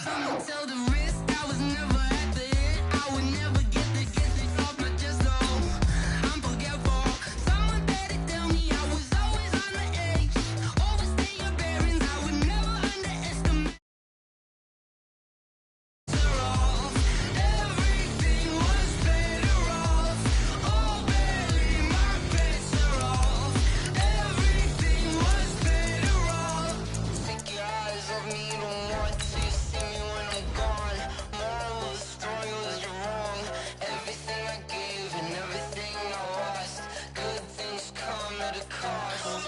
Tell the risk I was never at the end. I would never get it off my chest, though. I'm forgetful. Someone better tell me I was always on the edge. Overstay your bearings, I would never underestimate. Everything was better off. Oh, barely my bets are off. Everything was better off. Take your eyes off me, don't want to see me when I'm gone. Moral of the story was you're wrong. Everything I gave and everything I lost. Good things come at a cost.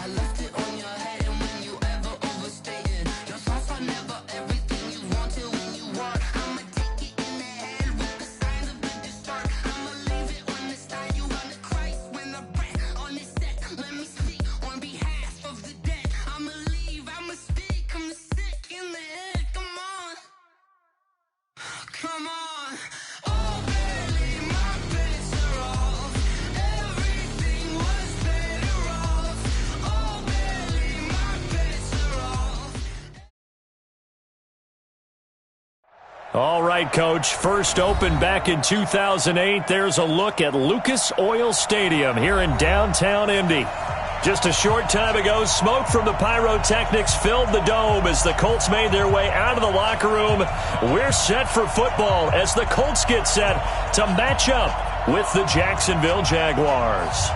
I left it on your head, and when you ever overstay it, your thoughts are never everything you wanted when you want. I'ma take it in the head with the signs of the distort. I'ma leave it on the side. You on the Christ when I breath on this set. Let me speak on behalf of the dead. I'ma leave, I'ma speak. I'm sick in the head. Come on, come on. Oh, barely my bets are off. Everything was better off. Oh, barely my bets are off. All right, Coach. First opened back in 2008. There's a look at Lucas Oil Stadium here in downtown Indy. Just a short time ago, smoke from the pyrotechnics filled the dome as the Colts made their way out of the locker room. We're set for football as the Colts get set to match up with the Jacksonville Jaguars.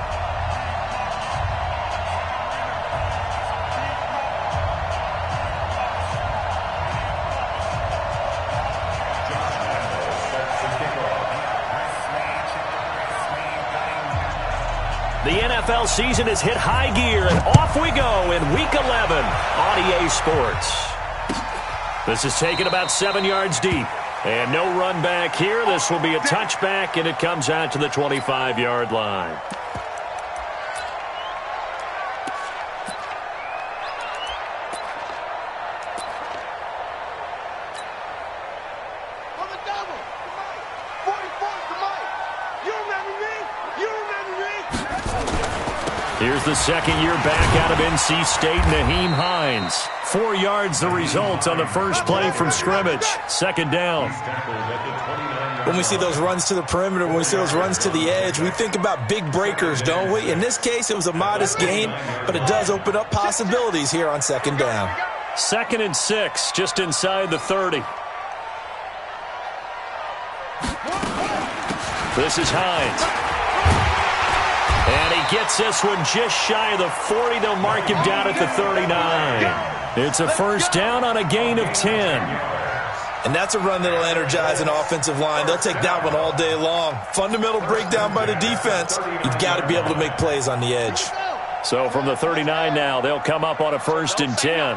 The NFL season has hit high gear, and off we go in Week 11 on EA Sports. This is taken about 7 yards deep, and no run back here. This will be a touchback, and it comes out to the 25-yard line. On the double, Mike. 44 to Mike. You remember me? You remember me? Here's the second-year back out of NC State, Naheem Hines. 4 yards the result on the first play from scrimmage. Second down. When we see those runs to the perimeter, when we see those runs to the edge, we think about big breakers, don't we? In this case, it was a modest gain, but it does open up possibilities here on second down. 2nd and 6, just inside the 30. This is Hines. And he gets this one just shy of the 40. They'll mark him down at the 39. It's a first down on a gain of 10. And that's a run that'll energize an offensive line. They'll take that one all day long. Fundamental breakdown by the defense. You've got to be able to make plays on the edge. So from the 39 now, they'll come up on a 1st and 10.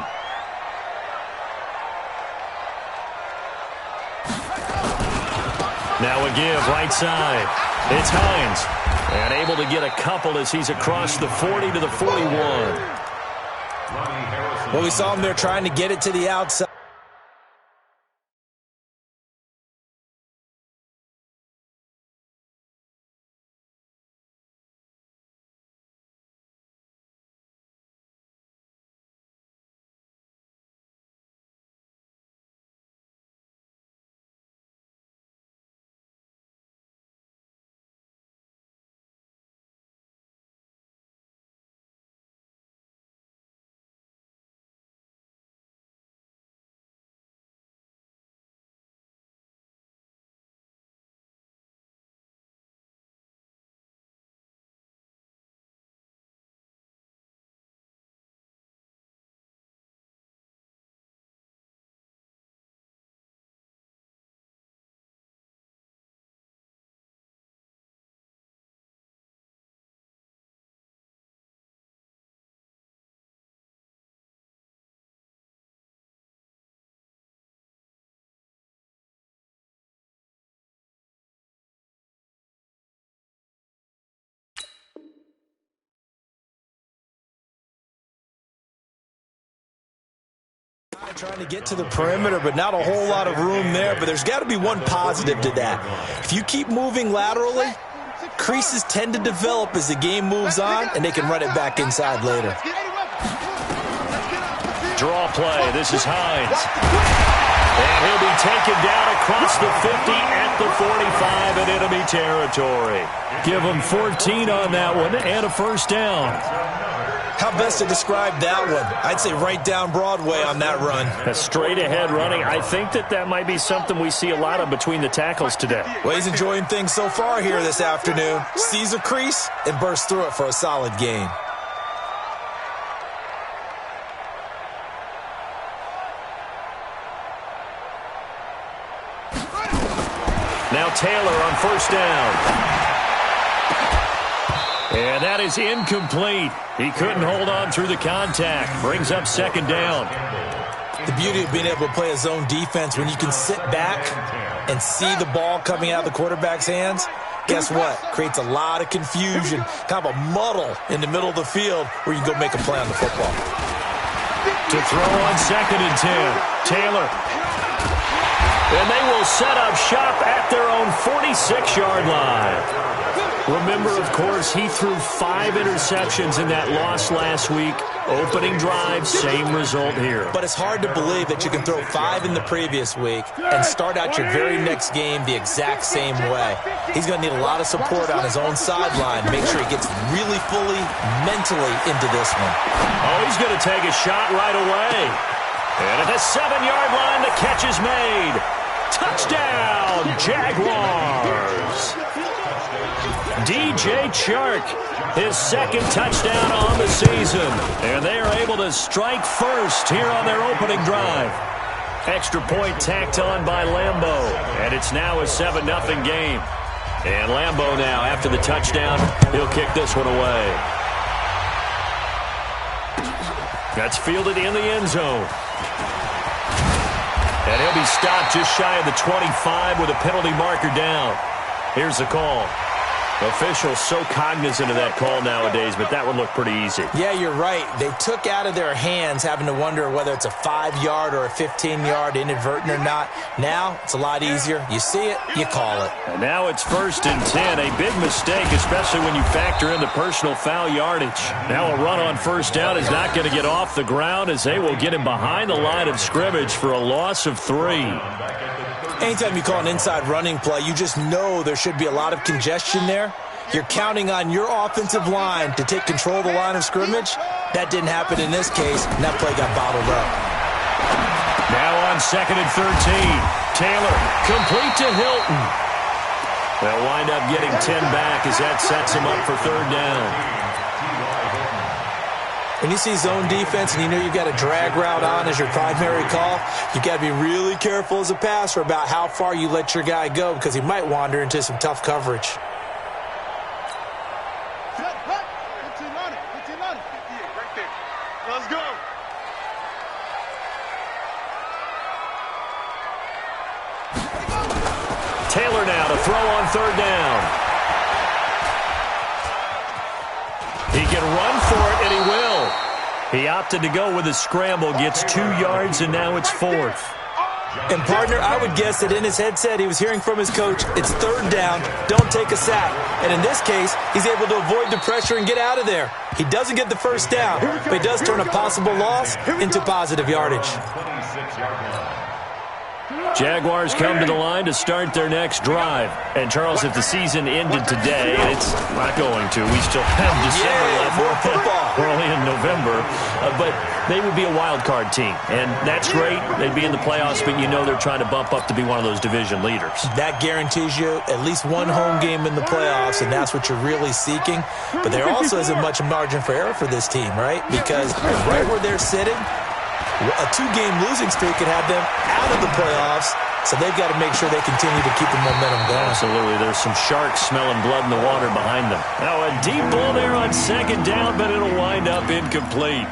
Now a give, right side. It's Hines. And able to get a couple as he's across the 40 to the 41. Well, we saw him there trying to get it to the outside. Trying to get to the perimeter, but not a whole lot of room there. But there's got to be one positive to that. If you keep moving laterally, creases tend to develop as the game moves on, and they can run it back inside later. Draw play. This is Hines. And he'll be taken down across the 50 at the 45 in enemy territory. Give him 14 on that one and a first down. How best to describe that one? I'd say right down Broadway on that run. A straight-ahead running. I think that might be something we see a lot of between the tackles today. Well, he's enjoying things so far here this afternoon. Sees a crease and bursts through it for a solid gain. Now Taylor on first down. And that is incomplete. He couldn't hold on through the contact. Brings up second down. The beauty of being able to play a zone defense when you can sit back and see the ball coming out of the quarterback's hands, guess what? Creates a lot of confusion, kind of a muddle in the middle of the field where you can go make a play on the football. To throw on second and 10. Taylor. And they will set up shop at their own 46-yard line. Remember, of course, he threw 5 interceptions in that loss last week. Opening drive, same result here. But it's hard to believe that you can throw 5 in the previous week and start out your very next game the exact same way. He's going to need a lot of support on his own sideline. Make sure he gets really fully mentally into this one. Oh, he's going to take a shot right away. And at the 7-yard line, the catch is made. Touchdown, Jaguars. DJ Chark, his second touchdown on the season. And they are able to strike first here on their opening drive. Extra point tacked on by Lambeau. And it's now a 7-0 game. And Lambeau now, after the touchdown, he'll kick this one away. That's fielded in the end zone. And he'll be stopped just shy of the 25 with a penalty marker down. Here's the call. Officials so cognizant of that call nowadays, but that would look pretty easy. Yeah, you're right. They took out of their hands having to wonder whether it's a 5-yard or a 15-yard inadvertent or not. Now, it's a lot easier. You see it, you call it. And now it's 1st and 10. A big mistake, especially when you factor in the personal foul yardage. Now a run on first down is not going to get off the ground as they will get him behind the line of scrimmage for a loss of 3. Anytime you call an inside running play, you just know there should be a lot of congestion there. You're counting on your offensive line to take control of the line of scrimmage. That didn't happen in this case, and that play got bottled up. Now on 2nd and 13. Taylor, complete to Hilton. They'll wind up getting 10 back as that sets him up for 3rd down. When you see zone defense and you know you've got a drag route on as your primary call, you've got to be really careful as a passer about how far you let your guy go because he might wander into some tough coverage. Let's go. Taylor now to throw on 3rd down. He can run for it, and he will. He opted to go with a scramble, gets 2 yards, and now it's 4th. And, partner, I would guess that in his headset he was hearing from his coach, it's 3rd down, don't take a sack. And in this case, he's able to avoid the pressure and get out of there. He doesn't get the first down, but he does turn a possible loss into positive yardage. Jaguars come to the line to start their next drive. And, Charles, if the season ended today, and it's not going to. We still have December left. More football. We're only in November. But they would be a wild card team. And that's great. They'd be in the playoffs, but you know they're trying to bump up to be one of those division leaders. That guarantees you at least one home game in the playoffs, and that's what you're really seeking. But there also isn't much margin for error for this team, right? Because right where they're sitting, a 2-game losing streak could have them out of the playoffs, so they've got to make sure they continue to keep the momentum going. Absolutely. There's some sharks smelling blood in the water behind them. Now a deep ball there on 2nd down, but it'll wind up incomplete.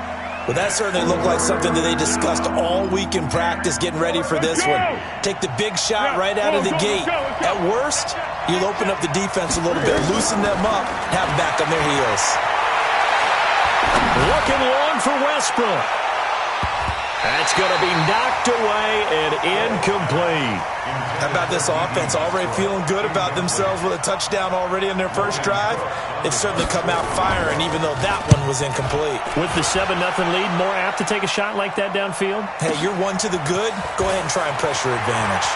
Well, that certainly looked like something that they discussed all week in practice getting ready for this one. Take the big shot right out of the gate. At worst, you'll open up the defense a little bit, loosen them up, have them back on their heels. Looking long for Westbrook. That's going to be knocked away and incomplete. How about this offense? Already feeling good about themselves with a touchdown already in their first drive. They've certainly come out firing, even though that one was incomplete. With the 7-0 lead, more apt to take a shot like that downfield? Hey, you're one to the good. Go ahead and try and press your advantage.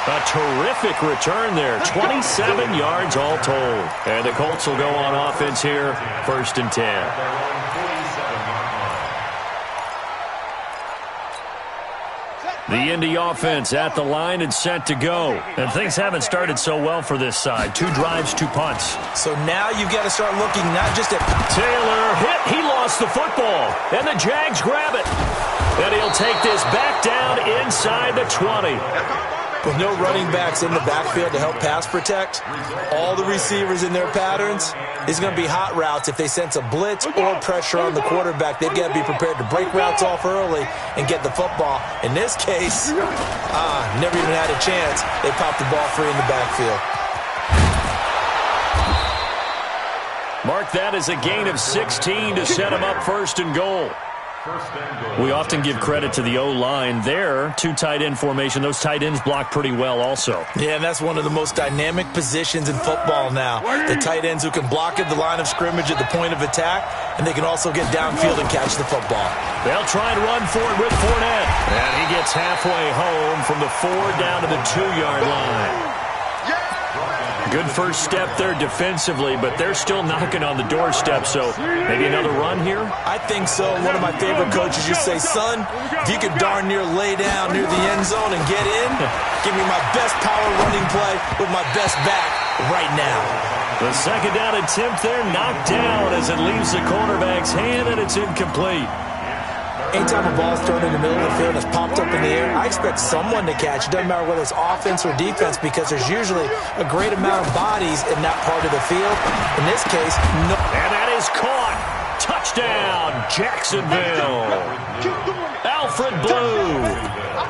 A terrific return there. 27 yards all told. And the Colts will go on offense here, 1st and 10. The Indy offense at the line and set to go. And things haven't started so well for this side. 2 drives, 2 punts. So now you've got to start looking not just at... Taylor hit. He lost the football. And the Jags grab it. And he'll take this back down inside the 20. With no running backs in the backfield to help pass protect, all the receivers in their patterns, it's going to be hot routes if they sense a blitz or pressure on the quarterback. They've got to be prepared to break routes off early and get the football. In this case, never even had a chance. They popped the ball free in the backfield. Mark that as a gain of 16 to set him up 1st and goal. We often give credit to the O-line there. 2 tight end formation. Those tight ends block pretty well also. Yeah, and that's one of the most dynamic positions in football now. The tight ends who can block at the line of scrimmage at the point of attack, and they can also get downfield and catch the football. They'll try and run for it with Fournette. And he gets halfway home from the 4 down to the 2-yard line. Good first step there defensively, but they're still knocking on the doorstep, so maybe another run here? I think so. One of my favorite coaches used to say, son, if you could darn near lay down near the end zone and get in, give me my best power running play with my best back right now. The 2nd down attempt there knocked down as it leaves the cornerback's hand, and it's incomplete. Anytime a ball is thrown in the middle of the field and it's popped up in the air, I expect someone to catch. It doesn't matter whether it's offense or defense because there's usually a great amount of bodies in that part of the field. In this case, no. And that is caught. Touchdown, Jacksonville. Alfred Blue,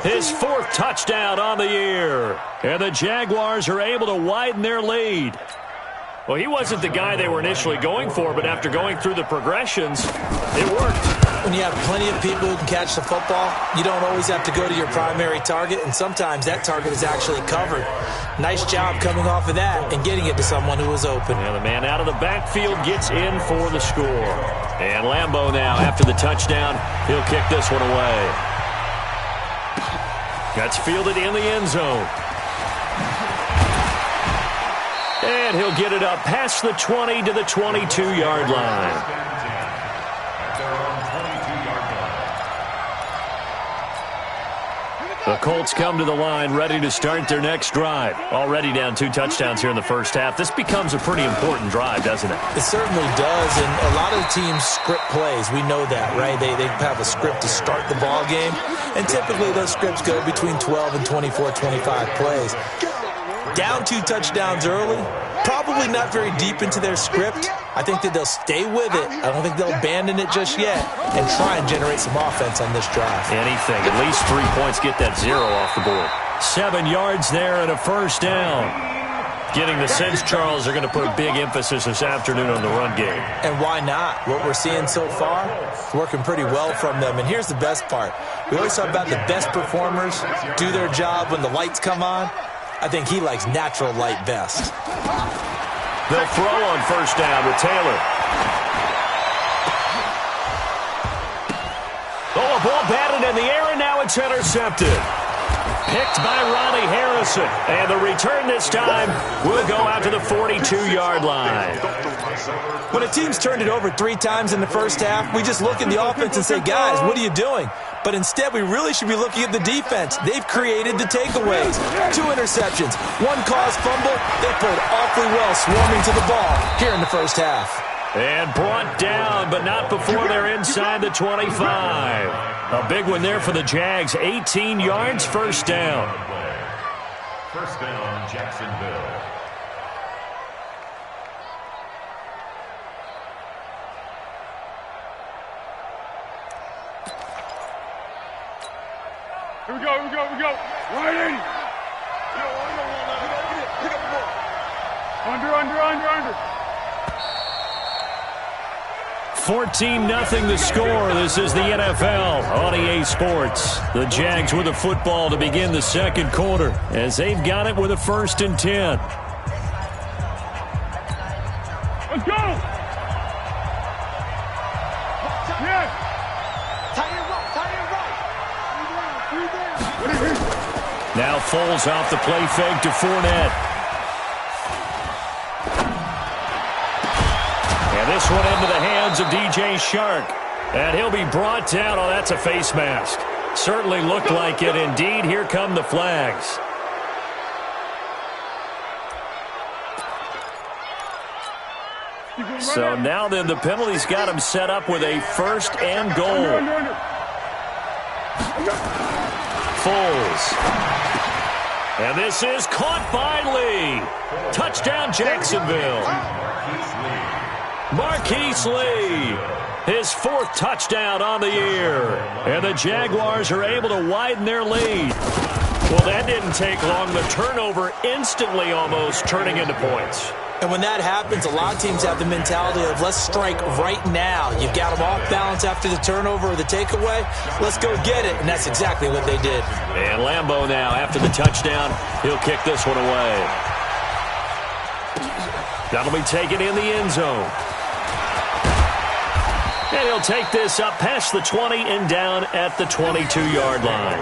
his 4th touchdown on the year. And the Jaguars are able to widen their lead. Well, he wasn't the guy they were initially going for, but after going through the progressions, it worked. When you have plenty of people who can catch the football, you don't always have to go to your primary target, and sometimes that target is actually covered. Nice job coming off of that and getting it to someone who was open. And the man out of the backfield gets in for the score. And Lambeau now, after the touchdown, he'll kick this one away. That's fielded in the end zone. And he'll get it up past the 20 to the 22-yard line. The Colts come to the line ready to start their next drive. Already down 2 touchdowns here in the first half. This becomes a pretty important drive, doesn't it? It certainly does, and a lot of the teams script plays. We know that, right? They have a script to start the ball game, and typically those scripts go between 12 and 24, 25 plays. Down 2 touchdowns early, probably not very deep into their script. I think that they'll stay with it. I don't think they'll abandon it just yet and try and generate some offense on this drive. Anything. At least 3 points, get that 0 off the board. 7 yards there and a 1st down. Getting the sense, Charles, are going to put a big emphasis this afternoon on the run game. And why not? What we're seeing so far is working pretty well from them. And here's the best part. We always talk about the best performers do their job when the lights come on. I think he likes natural light best. They'll throw on 1st down with Taylor. Oh, a ball batted in the air, and now it's intercepted. Picked by Ronnie Harrison. And the return this time will go out to the 42-yard line. When a team's turned it over 3 times in the first half, we just look at the offense and say, guys, what are you doing? But instead, we really should be looking at the defense. They've created the takeaways. 2 interceptions, 1 caused fumble. They played awfully well swarming to the ball here in the first half. And brought down, but not before they're inside the 25. A big one there for the Jags. 18 yards, 1st down. 1st down, Jacksonville. Here we go. Right in. Pick up the ball. Under. 14-0 the score. This is the NFL on EA Sports. The Jags with the football to begin the second quarter as they've got it with a 1st and 10. Let's go! Yes! Tight end right. Now Foles off the play fake to Fournette. And this one into the hands of DJ Shark. And he'll be brought down. Oh, that's a face mask. Certainly looked like it. Indeed, here come the flags. So now then the penalty's got him set up with a 1st and goal. Foles. And this is caught by Lee. Touchdown Jacksonville. Marquise Lee. His 4th touchdown on the year. And the Jaguars are able to widen their lead. Well, that didn't take long. The turnover instantly almost turning into points. And when that happens, a lot of teams have the mentality of let's strike right now. You've got them off balance after the turnover or the takeaway. Let's go get it. And that's exactly what they did. And Lambeau now, after the touchdown, he'll kick this one away. That'll be taken in the end zone. And he'll take this up past the 20 and down at the 22-yard line.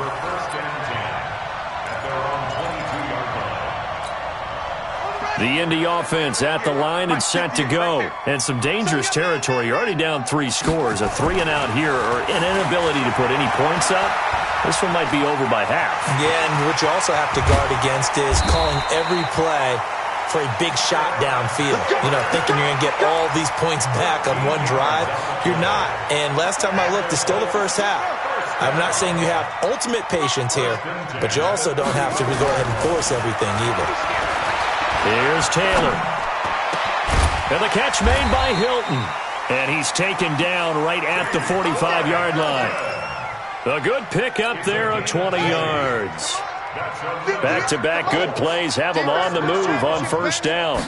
The Indy offense at the line and set to go. And some dangerous territory. You're already down 3 scores. A 3-and-out here or an inability to put any points up. This one might be over by half. Yeah, and what you also have to guard against is calling every play for a big shot downfield. You know, thinking you're going to get all these points back on one drive. You're not. And last time I looked, it's still the first half. I'm not saying you have ultimate patience here, but you also don't have to go ahead and force everything either. Here's Taylor. And the catch made by Hilton. And he's taken down right at the 45-yard line. A good pick up there of 20 yards. Back-to-back good plays have him on the move on 1st down.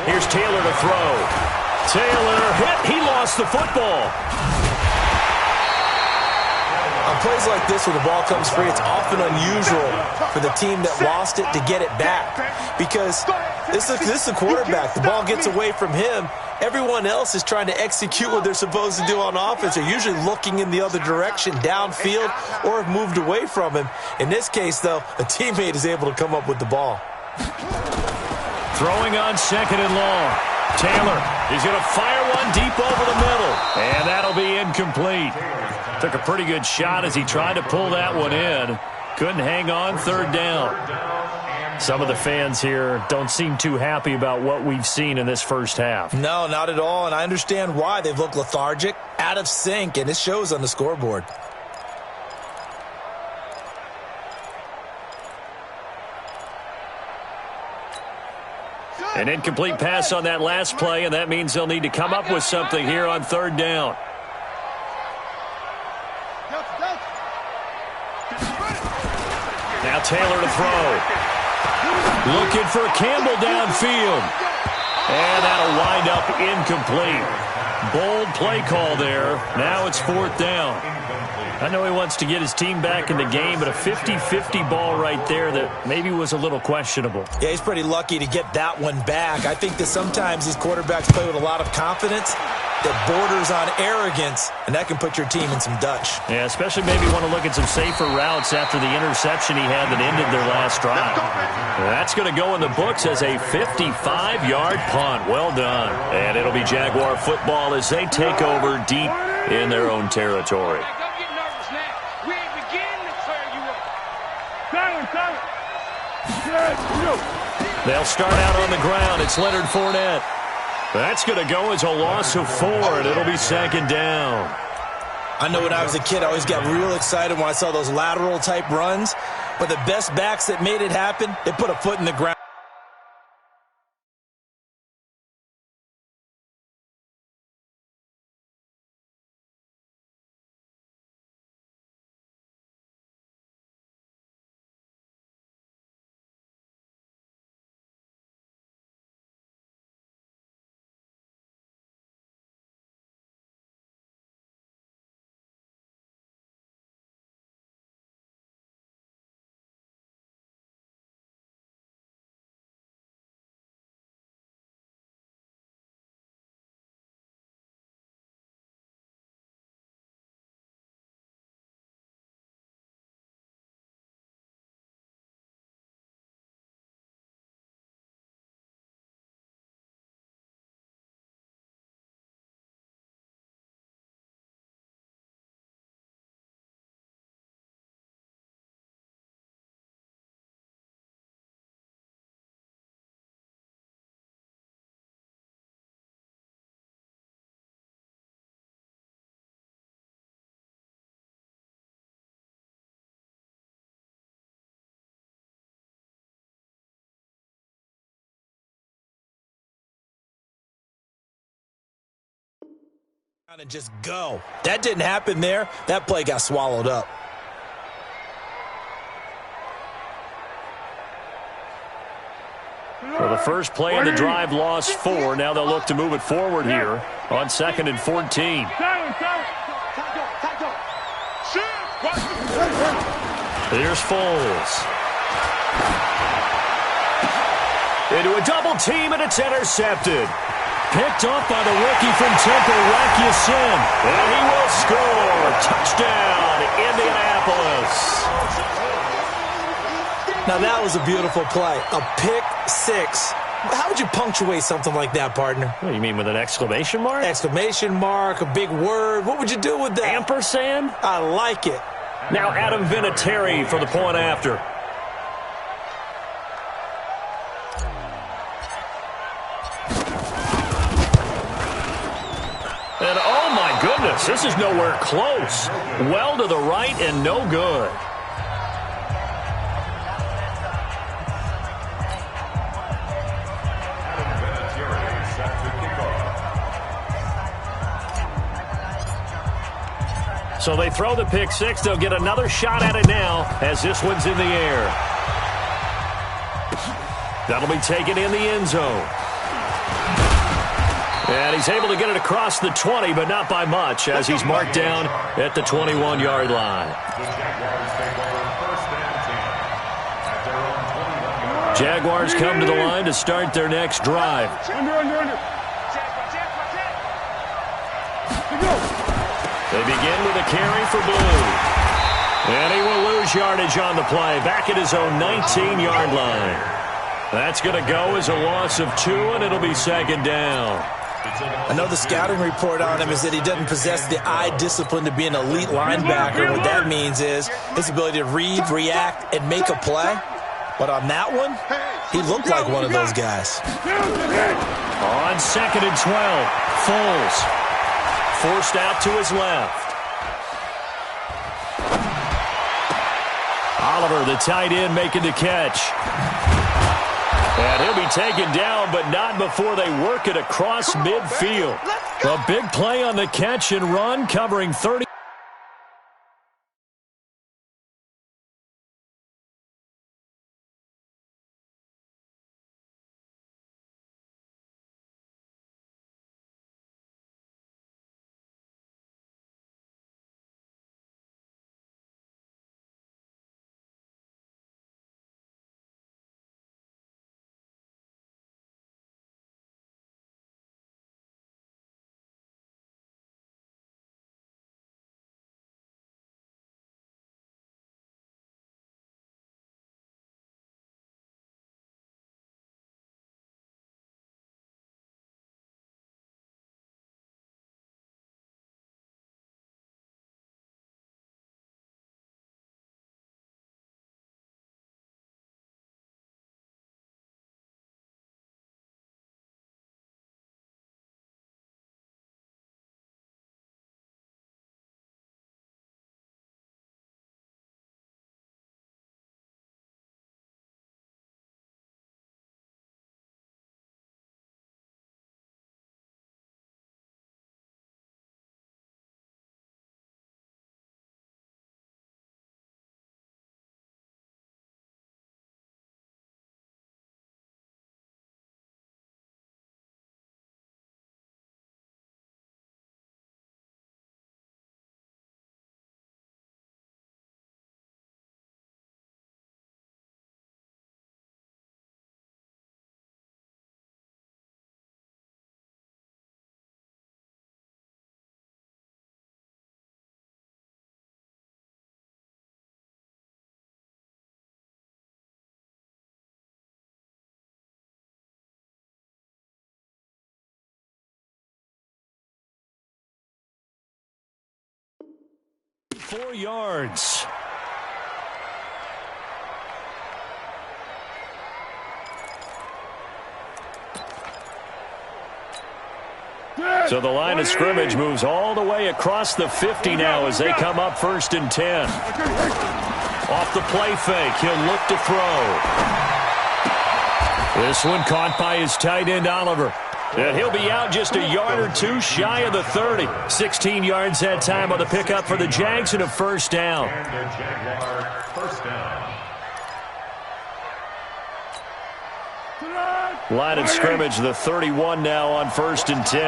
Here's Taylor to throw. Taylor hit. He lost the football. On plays like this where the ball comes free, it's often unusual for the team that lost it to get it back. Because this is the quarterback. The ball gets away from him. Everyone else is trying to execute what they're supposed to do on offense. They're usually looking in the other direction, downfield, or have moved away from him. In this case, though, a teammate is able to come up with the ball. Throwing on 2nd and long. Taylor is going to fire one deep over the middle. And that'll be incomplete. Took a pretty good shot as he tried to pull that one in. Couldn't hang on 3rd down. Some of the fans here don't seem too happy about what we've seen in this first half. No, not at all, and I understand why. They've looked lethargic, out of sync, and it shows on the scoreboard. An incomplete pass on that last play, and that means they'll need to come up with something here on 3rd down. Now Taylor to throw. Looking for Campbell downfield. And that'll wind up incomplete. Bold play call there. Now it's 4th down. I know he wants to get his team back in the game, but a 50-50 ball right there that maybe was a little questionable. Yeah, he's pretty lucky to get that one back. I think that sometimes these quarterbacks play with a lot of confidence that borders on arrogance, and that can put your team in some Dutch. Yeah, especially maybe want to look at some safer routes after the interception he had that ended their last drive. That's going to go in the books as a 55-yard punt. Well done. And it'll be Jaguar football as they take over deep in their own territory. They'll start out on the ground. It's Leonard Fournette. That's going to go as a loss of 4, and it'll be 2nd down. I know when I was a kid, I always got real excited when I saw those lateral-type runs. But the best backs that made it happen, they put a foot in the ground. And just go. That didn't happen there. That play got swallowed up. Well, the first play of the drive lost 4. Now they'll look to move it forward here on 2nd and 14. Here's Foles. Into a double team, and it's intercepted. Picked off by the rookie from Temple, Rakiasin. And he will score. Touchdown, Indianapolis. Now, that was a beautiful play. A pick six. How would you punctuate something like that, partner? What do you mean, with an exclamation mark? Exclamation mark, a big word. What would you do with that? Ampersand? I like it. Now Adam Vinatieri for the point after. And oh my goodness, this is nowhere close. Well to the right and no good. So they throw the pick six. They'll get another shot at it now as this one's in the air. That'll be taken in the end zone. And he's able to get it across the 20, but not by much, as he's marked down at the 21-yard line. Jaguars come to the line to start their next drive. They begin with a carry for Blue. And he will lose yardage on the play, back at his own 19-yard line. That's going to go as a loss of 2, and it'll be 2nd down. Another scouting report on him is that he doesn't possess the eye discipline to be an elite linebacker. What that means is his ability to read, react, and make a play. But on that one, he looked like one of those guys. On 2nd and 12, Foles. Forced out to his left. Oliver, the tight end, making the catch. And he'll be taken down, but not before they work it across midfield. A big play on the catch and run, covering 30. Four yards. So the line of scrimmage moves all the way across the 50 now as they come up 1st and 10. Off the play fake, he'll look to throw. This one caught by his tight end, Oliver. And he'll be out just a yard or two shy of the 30. 16 yards that time on the pickup for the Jags and a first down. And the Jaguar first down. Line of scrimmage, the 31 now on 1st and 10.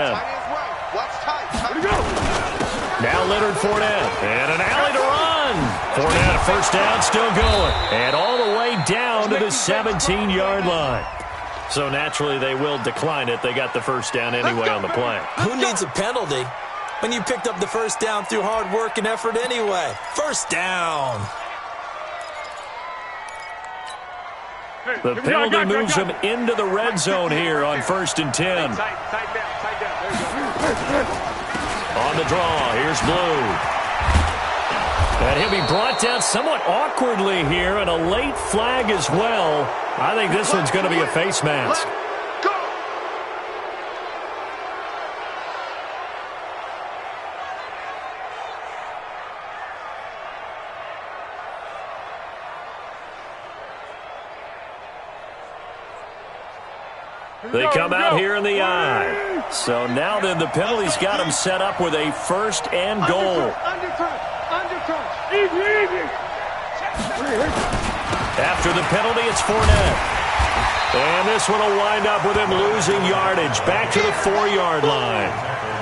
Now Leonard Fournette, and an alley to run. Fournette, first down, still going. And all the way down to the 17-yard line. So naturally they will decline it. They got the first down anyway on the play. Who needs a penalty when you picked up the first down through hard work and effort anyway? First down. The penalty moves them into the red zone here on 1st and 10. On the draw, here's Blue. And he'll be brought down somewhat awkwardly here, and a late flag as well. I think this one's going to be a face mask. They come out here in the eye. So now then the penalty's got them set up with a first and goal. After the penalty, it's Fournette. And this one will wind up with him losing yardage back to the 4-yard line.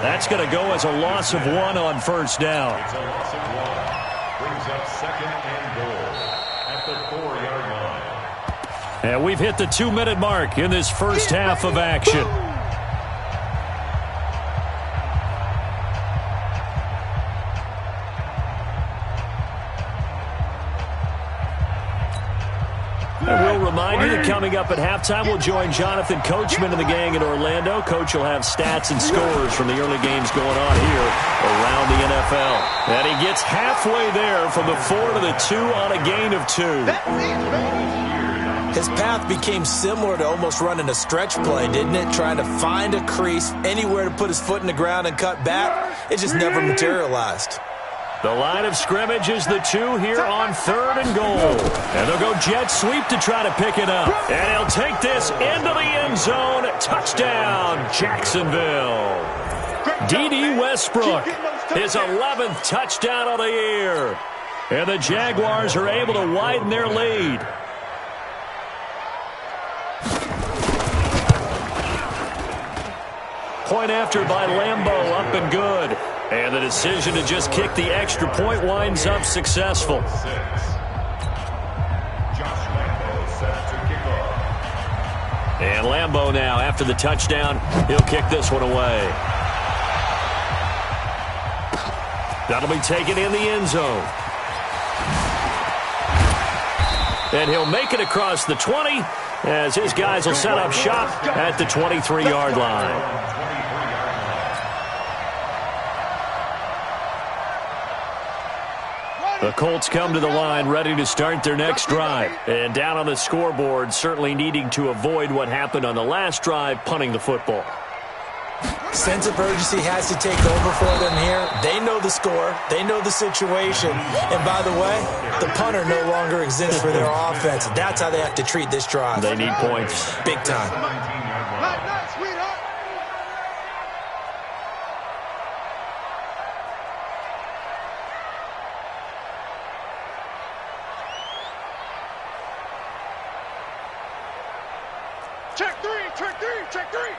That's going to go as a loss of 1 on first down. It's a loss of 1. Brings up second and goal at the 4-yard line. And we've hit the 2-minute mark in this first half of action. And we'll remind you that coming up at halftime, we'll join Jonathan Coachman and the gang in Orlando. Coach will have stats and scores from the early games going on here around the NFL. And he gets halfway there from the 4 to the 2 on a gain of 2. His path became similar to almost running a stretch play, didn't it? Trying to find a crease, anywhere to put his foot in the ground and cut back. It just never materialized. The line of scrimmage is the 2 here on 3rd and goal. And they'll go jet sweep to try to pick it up. And he'll take this into the end zone. Touchdown, Jacksonville. D.D. Westbrook, his 11th touchdown of the year. And the Jaguars are able to widen their lead. Point after by Lambeau, up and good. And the decision to just kick the extra point winds up successful. Josh Lambeau set to kick off. And Lambeau now, after the touchdown, he'll kick this one away. That'll be taken in the end zone. And he'll make it across the 20 as his guys will set up shop at the 23-yard line. The Colts come to the line ready to start their next drive. And down on the scoreboard, certainly needing to avoid what happened on the last drive, punting the football. Sense of urgency has to take over for them here. They know the score. They know the situation. And by the way, the punter no longer exists for their offense. That's how they have to treat this drive. They need points. Big time. Check three, check three, check three.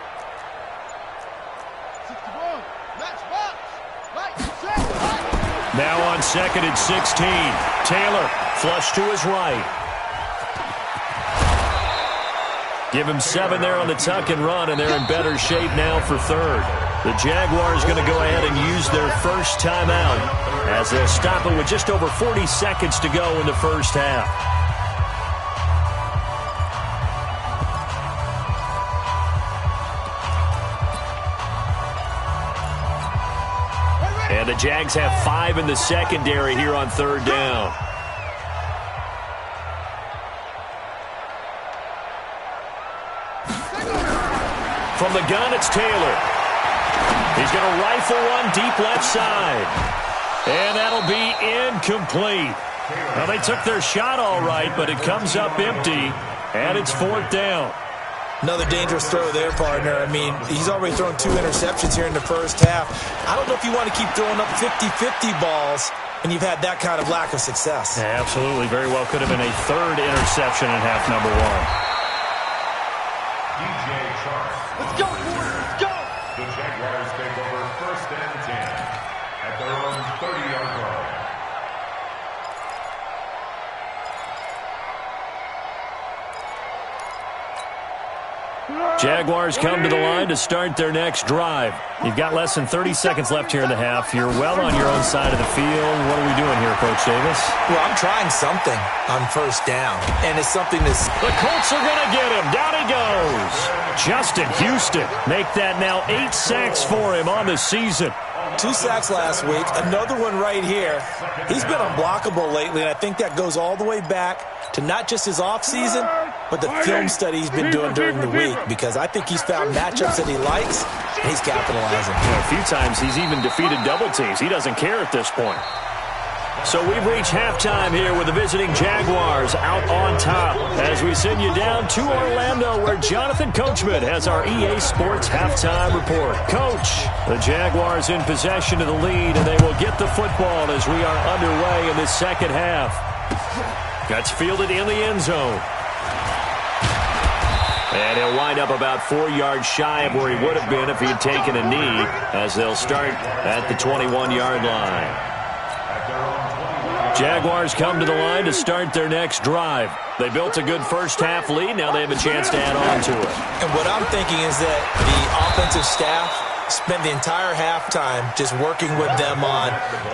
61, match box. Right, set, right. Now on 2nd and 16. Taylor, flush to his right. Give him 7 there on the tuck and run, and they're in better shape now for 3rd. The Jaguars going to go ahead and use their first timeout as they'll stop it with just over 40 seconds to go in the first half. And the Jags have 5 in the secondary here on 3rd down. From the gun, it's Taylor. He's going to rifle one deep left side. And that'll be incomplete. Well, they took their shot all right, but it comes up empty, and it's 4th down. Another dangerous throw there, partner. I mean, he's already thrown 2 interceptions here in the first half. I don't know if you want to keep throwing up 50-50 balls and you've had that kind of lack of success. Yeah, absolutely. Very well could have been a 3rd interception in half number 1. DJ Chark. Let's go, boys. Let's go. The Jaguars take over 1st and 10 at their own 30-yard line. Jaguars come to the line to start their next drive. You've got less than 30 seconds left here in the half. You're well on your own side of the field. What are we doing here, Coach Davis? Well, I'm trying something on 1st down, and it's something that's... The Colts are going to get him. Down he goes. Justin Houston. Make that now 8 sacks for him on the season. 2 sacks last week, another one right here. He's been unblockable lately, and I think that goes all the way back to not just his offseason, but the film study he's been doing during the week, because I think he's found matchups that he likes, and he's capitalizing. Yeah, a few times he's even defeated double teams. He doesn't care at this point. So we've reached halftime here with the visiting Jaguars out on top as we send you down to Orlando where Jonathan Coachman has our EA Sports halftime report. Coach, the Jaguars in possession of the lead, and they will get the football as we are underway in the second half. That's fielded in the end zone. And he'll wind up about 4 yards shy of where he would have been if he had taken a knee as they'll start at the 21-yard line. Jaguars come to the line to start their next drive. They built a good first half lead. Now they have a chance to add on to it. And what I'm thinking is that the offensive staff spent the entire halftime just working with them on,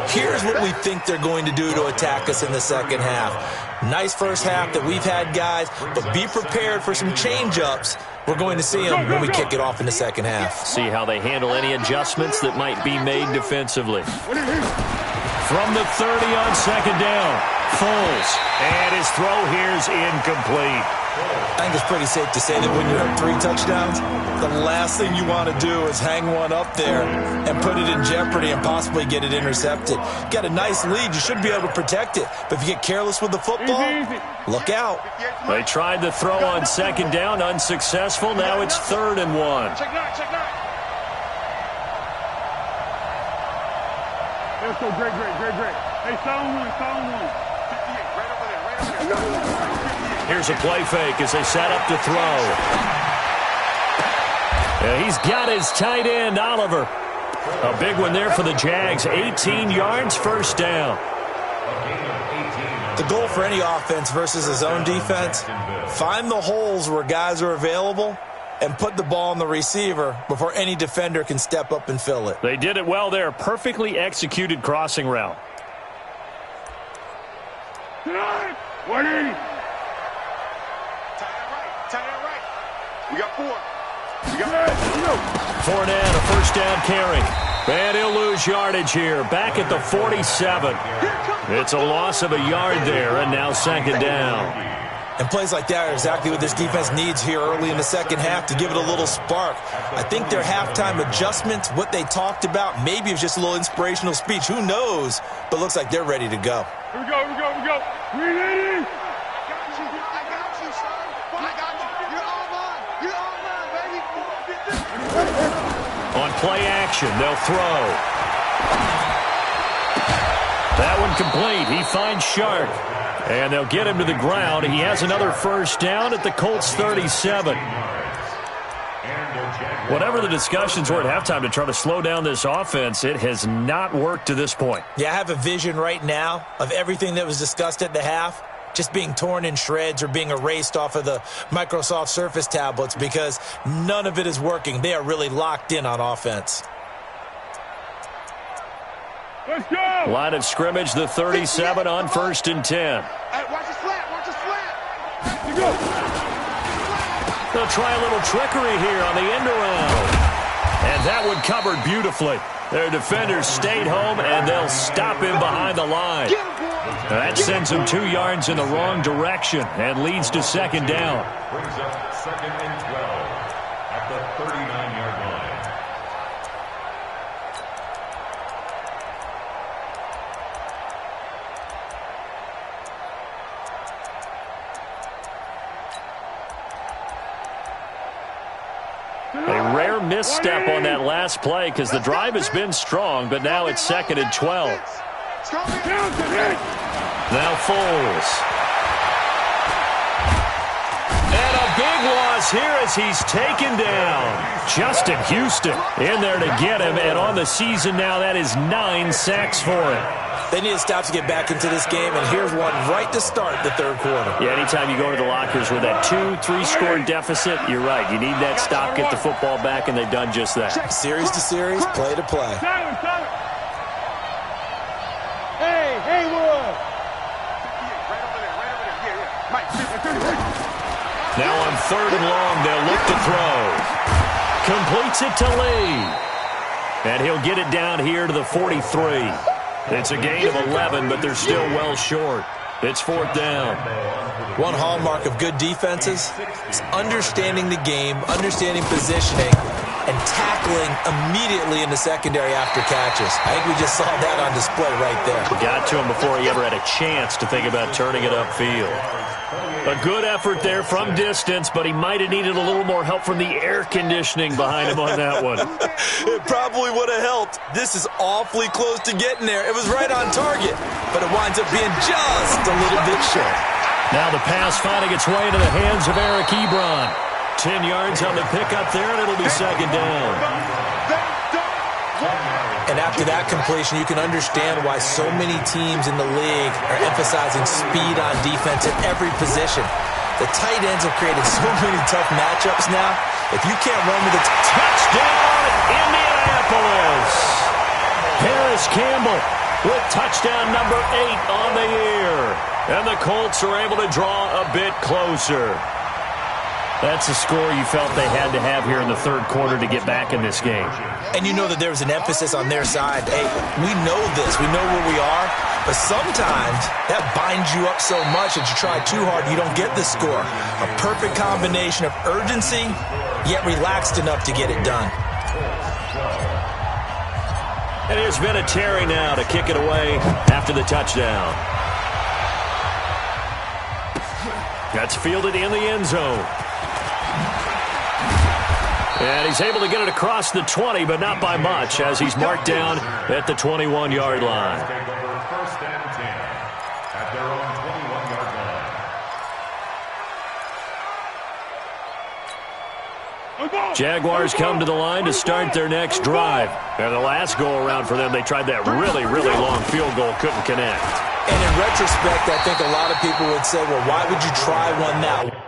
here's what we think they're going to do to attack us in the second half. Nice first half that we've had, guys, but be prepared for some change-ups. We're going to see them when we kick it off in the second half. See how they handle any adjustments that might be made defensively. From the 30 on second down, Foles, and his throw here's incomplete. I think it's pretty safe to say that when you have 3 touchdowns, the last thing you want to do is hang one up there and put it in jeopardy and possibly get it intercepted. Got a nice lead. You should be able to protect it. But if you get careless with the football, look out. They tried to throw on second down, unsuccessful. Now it's 3rd and 1. Check nine, check nine. Let's go, great. Hey, sound one. 58, right over there. Here's a play fake as they set up to throw. Yeah, he's got his tight end, Oliver. A big one there for the Jags. 18 yards, first down. The goal for any offense versus his own defense, find the holes where guys are available and put the ball on the receiver before any defender can step up and fill it. They did it well there. Perfectly executed crossing route. 180. Tight end right. We got 4. Fournette, a first down carry. And he'll lose yardage here. Back at the 47. It's a loss of a yard there, and now second down. And plays like that are exactly what this defense needs here early in the second half to give it a little spark. I think their halftime adjustments, what they talked about, maybe it was just a little inspirational speech. Who knows? But looks like they're ready to go. Here we go. 380. I got you, son. I got you. You're all mine, baby. On play action, they'll throw. That one complete. He finds Shark. And they'll get him to the ground. He has another first down at the Colts 37. Whatever the discussions were at halftime to try to slow down this offense, it has not worked to this point. Yeah, I have a vision right now of everything that was discussed at the half just being torn in shreds or being erased off of the Microsoft Surface tablets because none of it is working. They are really locked in on offense. Let's go. Line of scrimmage, the 37 on 1st and 10. Hey, watch the slant. Let's go. They'll try a little trickery here on the end around. And that one covered beautifully. Their defenders stayed home, and they'll stop him behind the line. That sends him 2 yards in the wrong direction and leads to second down. Brings up 2nd and 12 at the 39-yard line. misstep on that last play because the drive has been strong, but now it's 2nd and 12. Now Foles. And a big loss here as he's taken down. Justin Houston in there to get him, and on the season now, that is 9 sacks for him. They need to stop to get back into this game, and here's one right to start the third quarter. Yeah, anytime you go to the lockers with that 2-3-score deficit, you're right. You need that stop, get the football back, and they've done just that. Series to series, play to play. Hey, Haywood! Now on 3rd and long, they'll look to throw. Completes it to Lee. And he'll get it down here to the 43. It's a gain of 11, but they're still well short. It's 4th down. One hallmark of good defenses is understanding the game, understanding positioning, and tackling immediately in the secondary after catches. I think we just saw that on display right there. Got to him before he ever had a chance to think about turning it upfield. A good effort there from distance, but he might have needed a little more help from the air conditioning behind him on that one. It probably would have helped. This is awfully close to getting there. It was right on target, but it winds up being just a little bit short. Now the pass finding its way into the hands of Eric Ebron. 10 yards on the pickup there, and it'll be 2nd down. And after that completion, you can understand why so many teams in the league are emphasizing speed on defense at every position. The tight ends have created so many tough matchups now. If you can't run with a touchdown, Indianapolis! Paris Campbell with touchdown number 8 on the year. And the Colts are able to draw a bit closer. That's a score you felt they had to have here in the third quarter to get back in this game. And you know that there was an emphasis on their side. Hey, we know this. We know where we are. But sometimes that binds you up so much that you try too hard, you don't get the score. A perfect combination of urgency, yet relaxed enough to get it done. And here's Vinatieri now to kick it away after the touchdown. That's fielded in the end zone. And he's able to get it across the 20, but not by much, as he's marked down at the 21-yard line. Take over 1st and 10 at their own 21-yard line. Jaguars come to the line to start their next drive. And the last go-around for them, they tried that really, really long field goal, couldn't connect. And in retrospect, I think a lot of people would say, well, why would you try one now?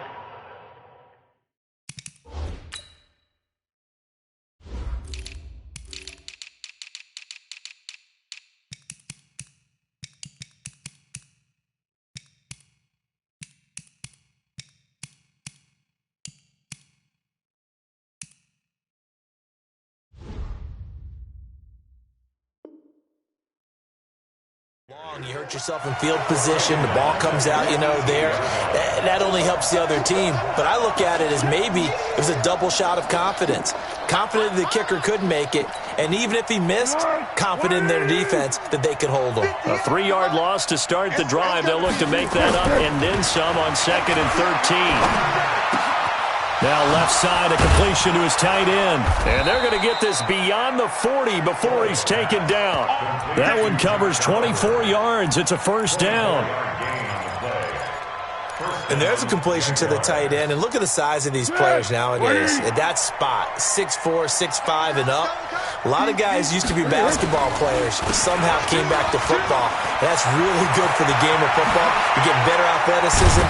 You hurt yourself in field position, the ball comes out, there. That only helps the other team. But I look at it as maybe it was a double shot of confidence. Confident the kicker could make it, and even if he missed, confident in their defense that they could hold him. A 3-yard loss to start the drive. They'll look to make that up and then some on 2nd and 13. Now left side, a completion to his tight end. And they're going to get this beyond the 40 before he's taken down. That one covers 24 yards. It's a 1st down. And there's a completion to the tight end. And look at the size of these players nowadays. At that spot, 6'4", 6'5", and up. A lot of guys used to be basketball players, but somehow came back to football. And that's really good for the game of football. You get better athleticism,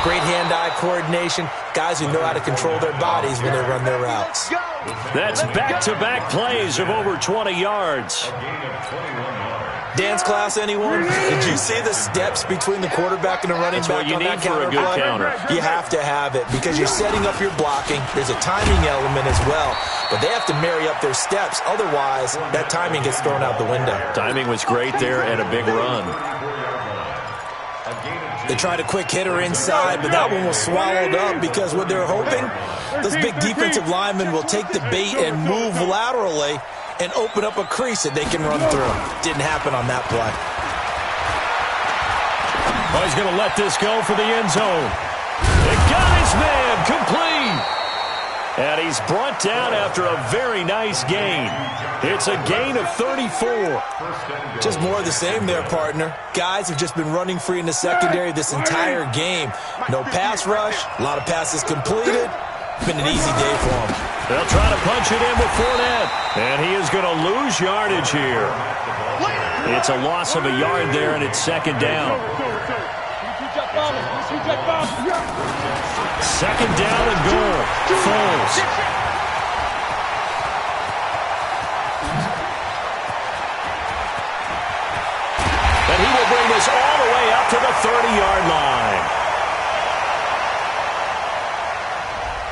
great hand-eye coordination, guys who know how to control their bodies when they run their routes. That's back-to-back plays of over 20 yards. Dance class, anyone? Did you see the steps between the quarterback and the running back on that counter play? You have to have it because you're setting up your blocking. There's a timing element as well, but they have to marry up their steps. Otherwise, that timing gets thrown out the window. Timing was great there and a big run. They tried a quick hitter inside, but that one was swallowed up because what they're hoping, those big defensive linemen will take the bait and move laterally and open up a crease that they can run through. Didn't happen on that play. Oh, he's going to let this go for the end zone. It got his man complete. And he's brought down after a very nice gain. It's a gain of 34. Just more of the same there, partner. Guys have just been running free in the secondary this entire game. No pass rush, a lot of passes completed. Been an easy day for them. They'll try to punch it in with Fournette. And he is going to lose yardage here. It's a loss of a yard there, and it's second down. Second down and goal. Foles. And he will bring this all the way up to the 30-yard line.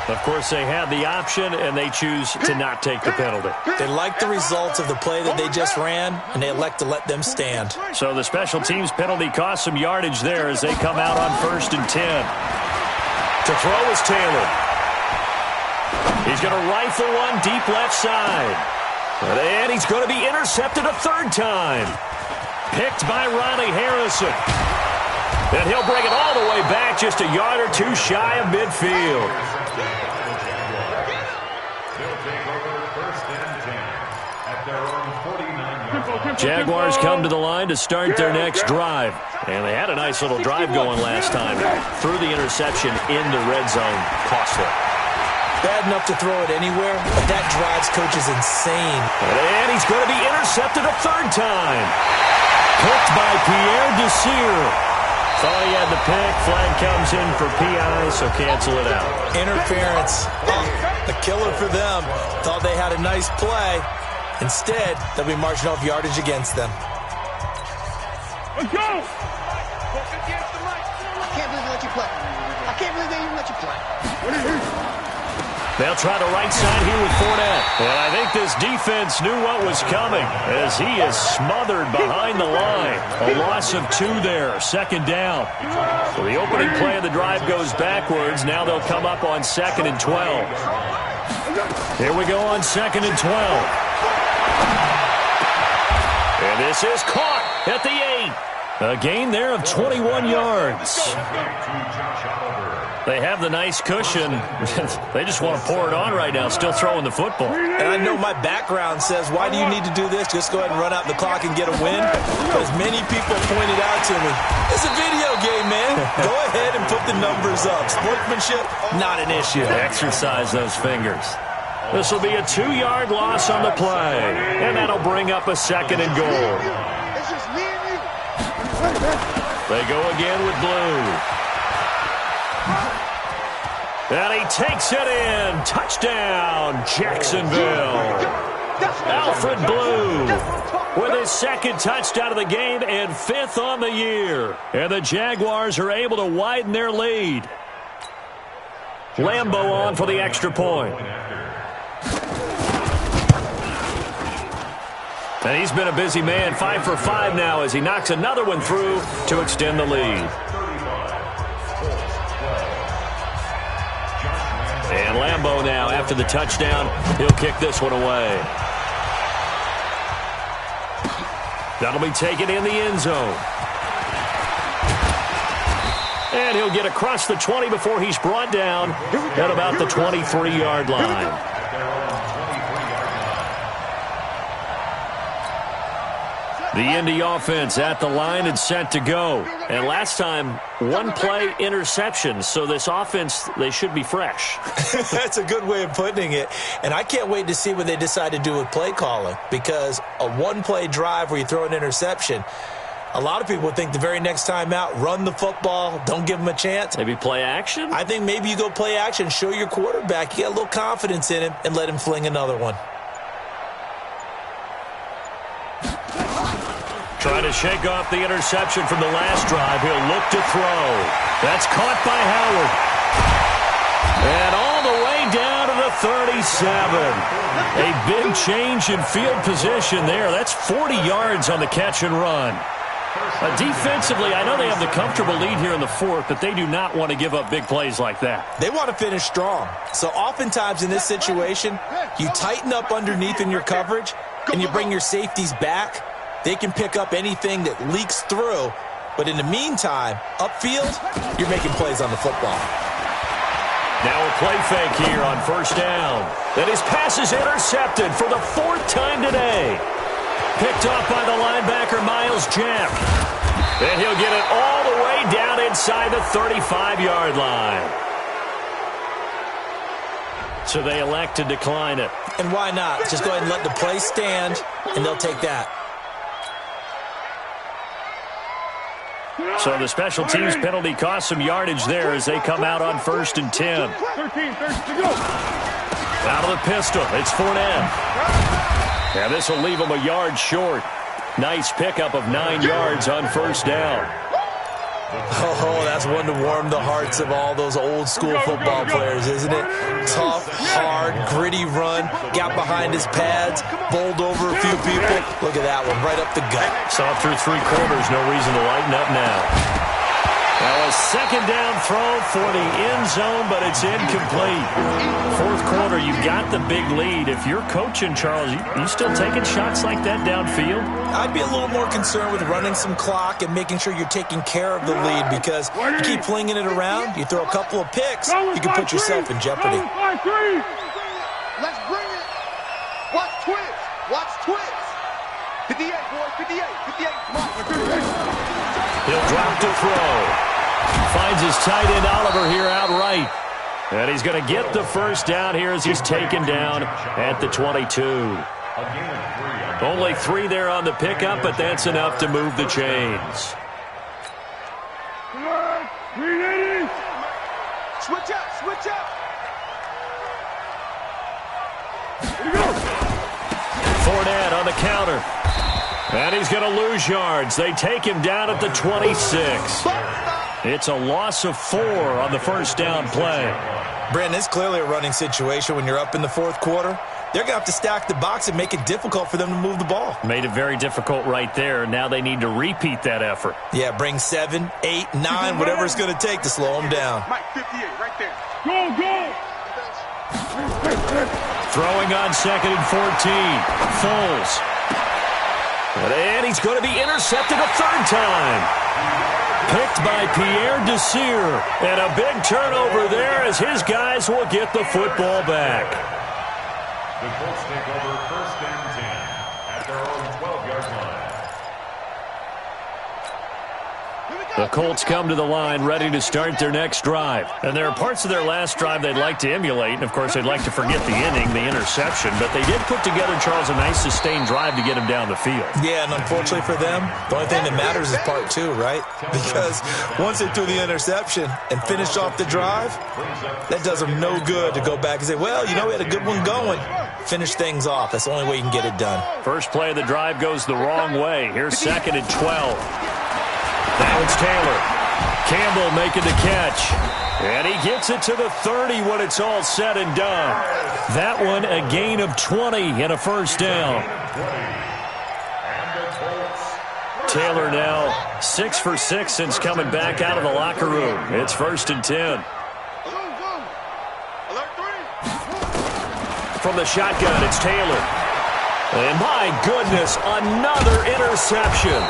Of course, they had the option, and they choose to not take the penalty. They like the results of the play that they just ran, and they elect to let them stand. So the special teams penalty cost some yardage there as they come out on 1st and 10. To throw is Taylor. He's going to rifle one deep left side. And he's going to be intercepted a third time. Picked by Ronnie Harrison. And he'll bring it all the way back just a yard or two shy of midfield. Jaguars come to the line to start their next drive. And they had a nice little drive going last time. Threw the interception in the red zone. Costly. Bad enough to throw it anywhere, but that drives coaches insane. And he's going to be intercepted a third time. Picked by Pierre Desir. Thought he had the pick. Flag comes in for PI, so cancel it out. Interference. A killer for them. Thought they had a nice play. Instead, they'll be marching off yardage against them. Let's go! I can't believe they let you play. I can't believe they even let you play. They'll try the right side here with Fournette. And I think this defense knew what was coming as he is smothered behind the line. A loss of 2 there, second down. So the opening play of the drive goes backwards. Now they'll come up on 2nd and 12. Here we go on 2nd and 12. And this is caught at the 8. A gain there of 21 yards. They have the nice cushion. They just want to pour it on right now, still throwing the football. And I know my background says, why do you need to do this? Just go ahead and run out the clock and get a win. But as many people pointed out to me, it's a video game, man. Go ahead and put the numbers up. Sportsmanship, not an issue. Exercise those fingers. This will be a 2-yard loss on the play. And that'll bring up a 2nd and goal. It's just me and you. They go again with Blue. And he takes it in. Touchdown, Jacksonville. Alfred Blue with his 2nd touchdown of the game and 5th on the year. And the Jaguars are able to widen their lead. Lambeau on for the extra point. And he's been a busy man, 5 for 5 now as he knocks another one through to extend the lead. And Lambeau now, after the touchdown, he'll kick this one away. That'll be taken in the end zone. And he'll get across the 20 before he's brought down at about the 23-yard line. The Indy offense at the line and set to go. And last time, 1-play interception. So this offense, they should be fresh. That's a good way of putting it. And I can't wait to see what they decide to do with play calling. Because a 1-play drive where you throw an interception, a lot of people would think the very next time out, run the football, don't give them a chance. Maybe play action? I think maybe you go play action, show your quarterback, you get a little confidence in him, and let him fling another one. Trying to shake off the interception from the last drive. He'll look to throw. That's caught by Howard. And all the way down to the 37. A big change in field position there. That's 40 yards on the catch and run. Defensively, I know they have the comfortable lead here in the 4th, but they do not want to give up big plays like that. They want to finish strong. So oftentimes in this situation, you tighten up underneath in your coverage, and you bring your safeties back. They can pick up anything that leaks through. But in the meantime, upfield, you're making plays on the football. Now a play fake here on first down. And his pass is intercepted for the 4th time today. Picked off by the linebacker, Miles Jack. And he'll get it all the way down inside the 35-yard line. So they elect to decline it. And why not? Just go ahead and let the play stand, and they'll take that. So the special teams penalty cost some yardage there as they come out on 1st and 10. 13 to go. Out of the pistol, it's Fournette. And this will leave him a yard short. Nice pickup of 9 yards on first down. Oh, that's one to warm the hearts of all those old school football players, isn't it? Tough, hard, gritty run, got behind his pads, bowled over a few people. Look at that one, right up the gut. Saw through 3 quarters, no reason to lighten up now. Now a second down throw for the end zone, but it's incomplete. 4th quarter, you've got the big lead. If you're coaching, Charles, you still taking shots like that downfield? I'd be a little more concerned with running some clock and making sure you're taking care of the lead, because you keep flinging it around, you throw a couple of picks, you can put yourself in jeopardy. Let's bring it. Watch twins. Watch twins. 58, boys. 58. 58. Come on. He'll drop to throw. Finds his tight end Oliver here outright. And he's going to get the first down here as he's taken down at the 22. Only 3 there on the pickup, but that's enough to move the chains. Switch up. Switch up. Fournette on the counter. And he's going to lose yards. They take him down at the 26. It's a loss of 4 on the first down play. Brandon, it's clearly a running situation when you're up in the 4th quarter. They're going to have to stack the box and make it difficult for them to move the ball. Made it very difficult right there. Now they need to repeat that effort. Yeah, bring 7, 8, 9, whatever it's going to take to slow them down. Mike, 58, right there. Go. Throwing on 2nd and 14. Foles. And he's going to be intercepted a 3rd time. Picked by Pierre Desir. And a big turnover there as his guys will get the football back. The Colts take over 1st and 10 at their own 12-yard line. The Colts come to the line ready to start their next drive. And there are parts of their last drive they'd like to emulate. And, of course, they'd like to forget the inning, the interception. But they did put together, Charles, a nice sustained drive to get him down the field. Yeah, and unfortunately for them, the only thing that matters is part 2, right? Because once they threw the interception and finished off the drive, that does them no good to go back and say, well, you know, we had a good one going. Finish things off. That's the only way you can get it done. First play of the drive goes the wrong way. Here's 2nd and 12. Now it's Taylor. Campbell making the catch. And he gets it to the 30 when it's all said and done. That one a gain of 20 and a first down. Taylor now 6 for 6 since coming back out of the locker room. It's 1st and 10. From the shotgun, it's Taylor. And my goodness, another interception.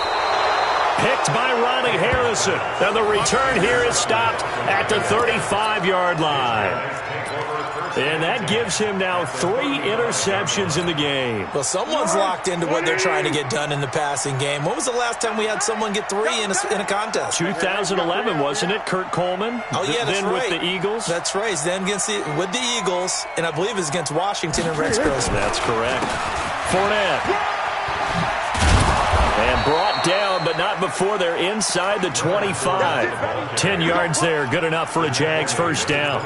Picked by Ronnie Harrison. And the return here is stopped at the 35-yard line. And that gives him now 3 interceptions in the game. Well, someone's locked into what they're trying to get done in the passing game. When was the last time we had someone get 3 in a contest? 2011, wasn't it? Kurt Coleman? Oh, yeah, that's then right. With the Eagles? That's right. Then with the Eagles, and I believe it's against Washington and Rex Grossman. That's correct. Fournette. And brought down, but not before they're inside the 25. 10 yards there, good enough for a Jags first down.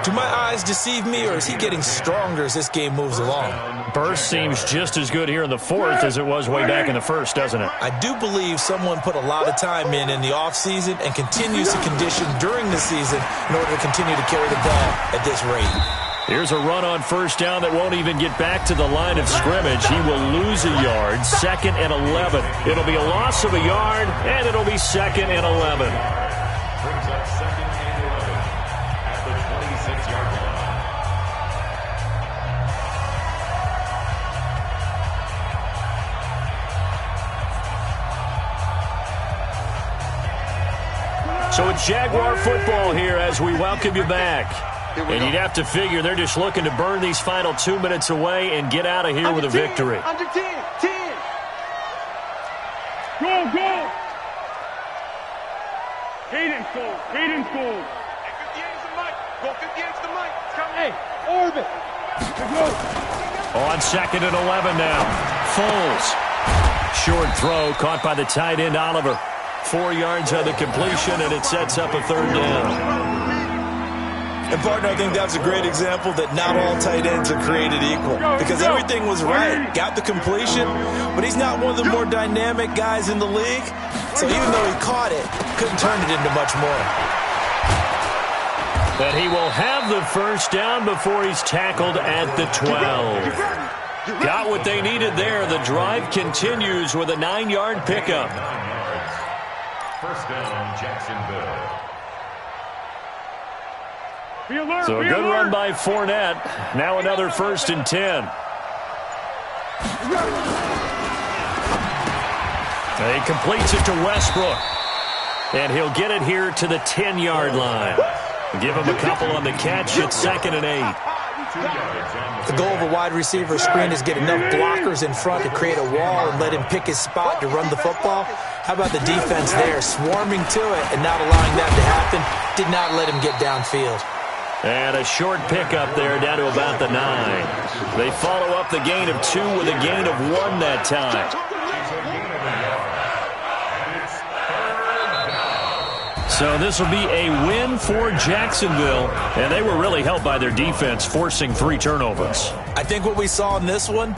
Do my eyes deceive me, or is he getting stronger as this game moves along? Burst seems just as good here in the 4th as it was way back in the 1st, doesn't it? I do believe someone put a lot of time in the offseason and continues to condition during the season in order to continue to carry the ball at this rate. Here's a run on first down that won't even get back to the line of scrimmage. He will lose a yard. 2nd and 11. It'll be a loss of a yard, and it'll be 2nd and 11. Brings up 2nd and 11 at the 26-yard line. So it's Jaguar football here as we welcome you back. And you'd have to figure they're just looking to burn these final 2 minutes away and get out of here with a victory. Under 10. 10. Go, go! Hayden goal. Hayden goal. 58 is the mic. Go 58 is the mic. It's coming. Hey, orbit. On 2nd and 11 now. Foles. Short throw caught by the tight end Oliver. 4 yards on the completion, and it sets up a 3rd down. And, partner, I think that's a great example that not all tight ends are created equal. Because everything was right. Got the completion, but he's not one of the more dynamic guys in the league. So even though he caught it, couldn't turn it into much more. And he will have the 1st down before he's tackled at the 12. Got what they needed there. The drive continues with a 9-yard pickup. 9 yards. 1st down, Jacksonville. Be alert, So a be good alert. run by Fournette. Now another 1st and 10. He completes it to Westbrook. And he'll get it here to the 10-yard line. Give him a couple on the catch. It's 2nd and 8. 2 yards on the The goal of a wide receiver screen is get enough blockers in front to create a wall and let him pick his spot to run the football. How about the defense there, swarming to it and not allowing that to happen? Did not let him get downfield. And a short pickup there down to about the 9. They follow up the gain of 2 with a gain of 1 that time. So this will be a win for Jacksonville, and they were really helped by their defense, forcing 3 turnovers. I think what we saw in this one,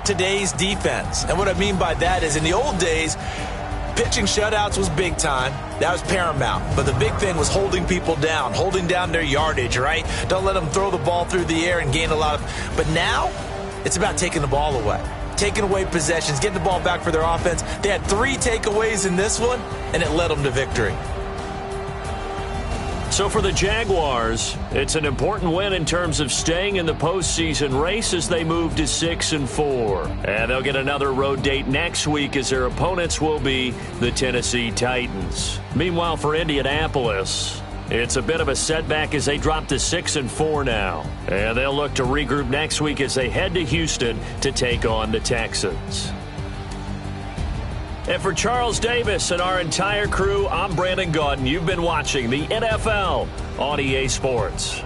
today's defense. And what I mean by that is in the old days, pitching shutouts was big time. That was paramount. But the big thing was holding people down, holding down their yardage, right? Don't let them throw the ball through the air and gain a lot of... But now, it's about taking the ball away. Taking away possessions, getting the ball back for their offense. They had 3 takeaways in this one, and it led them to victory. So for the Jaguars, it's an important win in terms of staying in the postseason race as they move to 6-4. And they'll get another road date next week as their opponents will be the Tennessee Titans. Meanwhile, for Indianapolis, it's a bit of a setback as they drop to 6-4 now. And they'll look to regroup next week as they head to Houston to take on the Texans. And for Charles Davis and our entire crew, I'm Brandon Gaudin. You've been watching the NFL on EA Sports.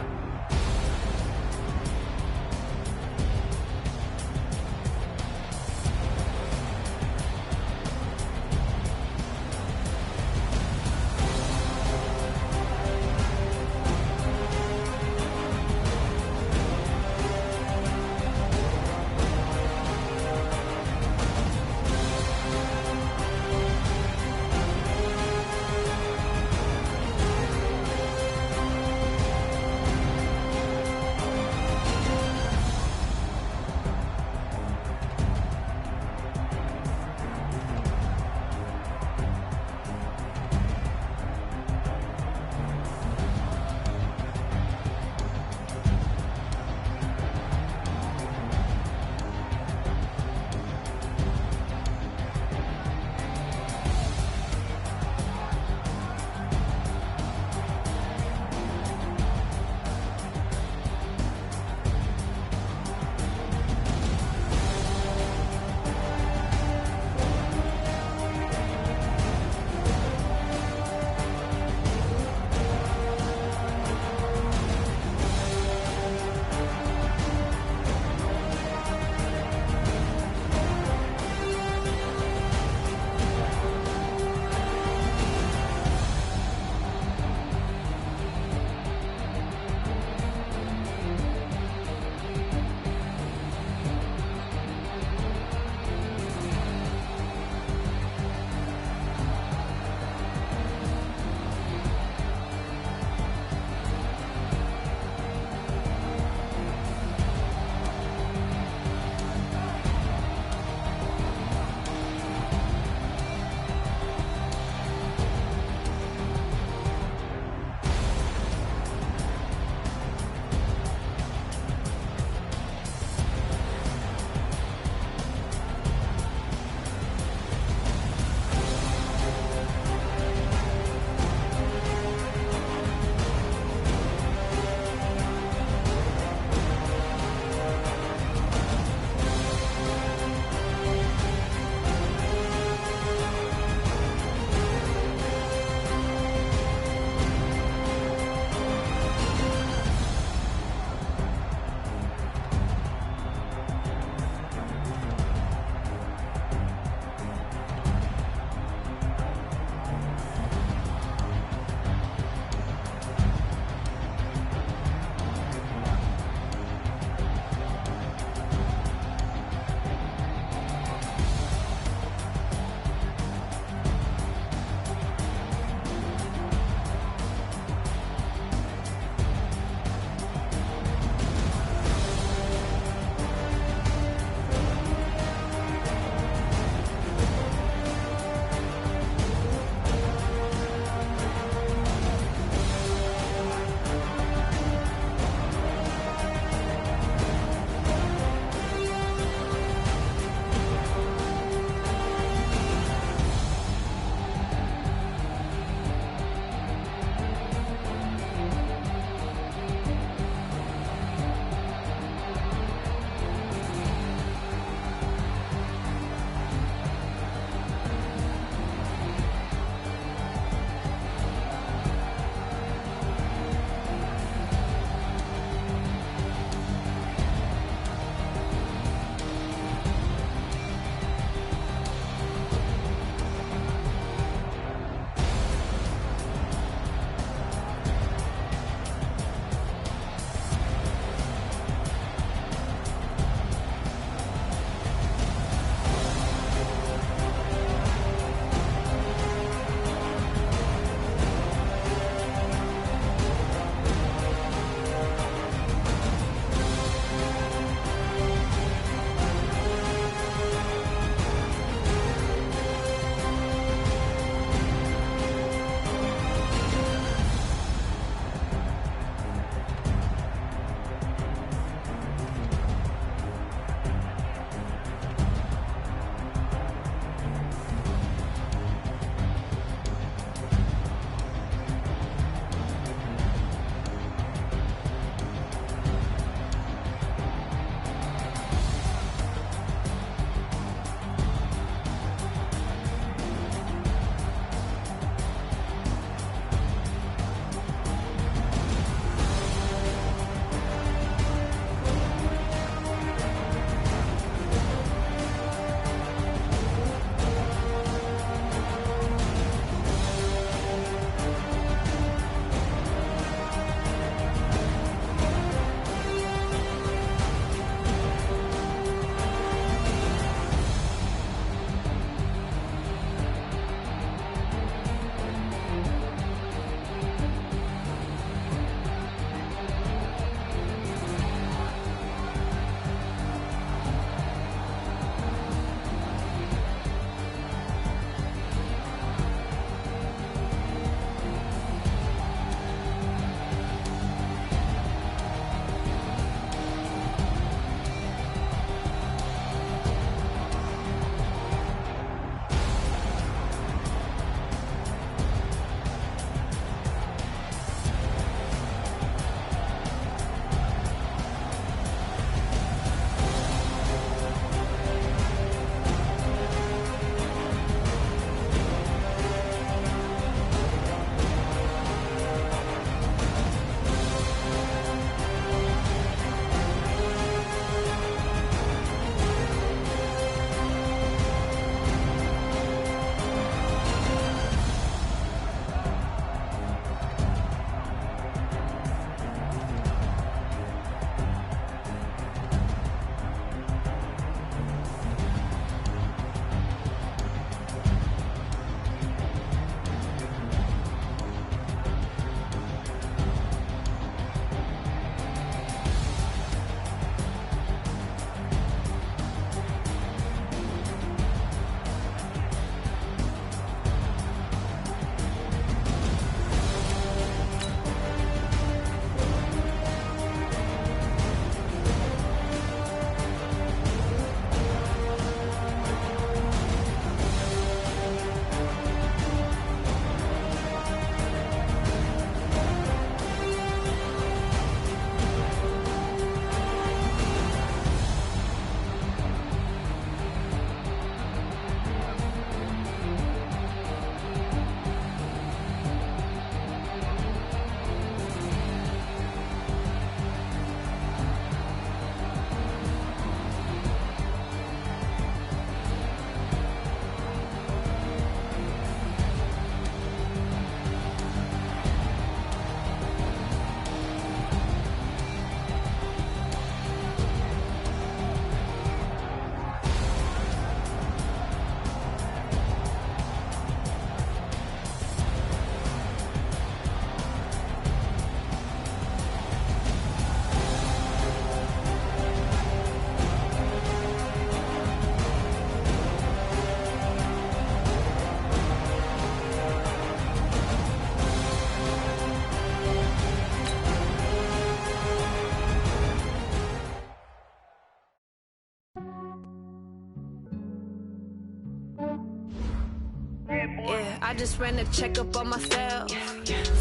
I just ran a checkup on myself.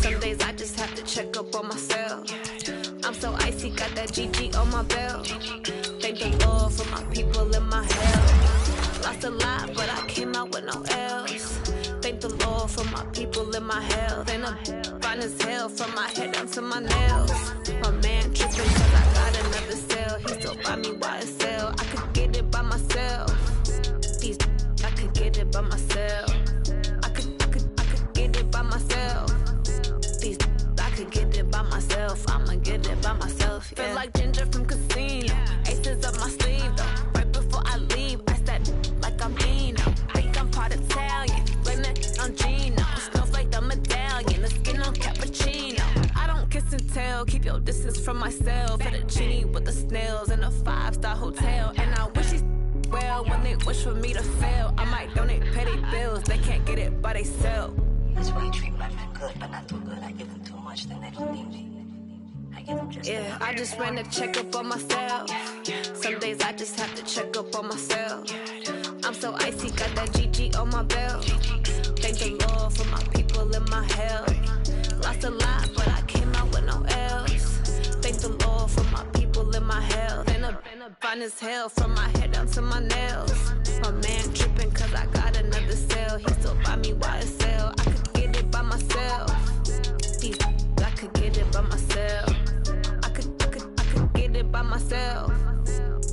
Some days I just have to check up on myself. I'm so icy, got that GG on my belt. Thank the Lord for my people in my health. Lost a lot, but I came out with no L's. Thank the Lord for my people in my health. And I'm fine as hell from my head down to my nails. My man tripping cause I got another cell. He still buy me YSL. I could get it by myself. These I could get it by myself. I could get it by myself. These I could get it by myself. I'ma get it by myself. Yeah. Feel like Ginger from Casino. Aces up my sleeve though. Right before I leave, I that like I'm Eno. Think I'm part Italian. Blame it on Gino. Snowflake the medallion. The skin on cappuccino. I don't kiss and tell. Keep your distance from myself. Fettuccine with the snails in a 5-star hotel. And I wish he's well when they wish for me to fail. I might donate petty bills. They can't get it by themselves. That's why you treat my men good, but not too good. I give them too much, then they don't need me. I give them just yeah, I just ran a checkup on myself. Some days I just have to check up on myself. I'm so icy, got that GG on my belt. Thank the Lord for my people in my health. Lost a lot, but I came out with no L's. Thank the Lord for my people in my health. And I'm fine as hell from my head down to my nails. My man tripping cause I got another cell. He still buy me YSL. I could get it by myself. These I could get it by myself. I could get it by myself.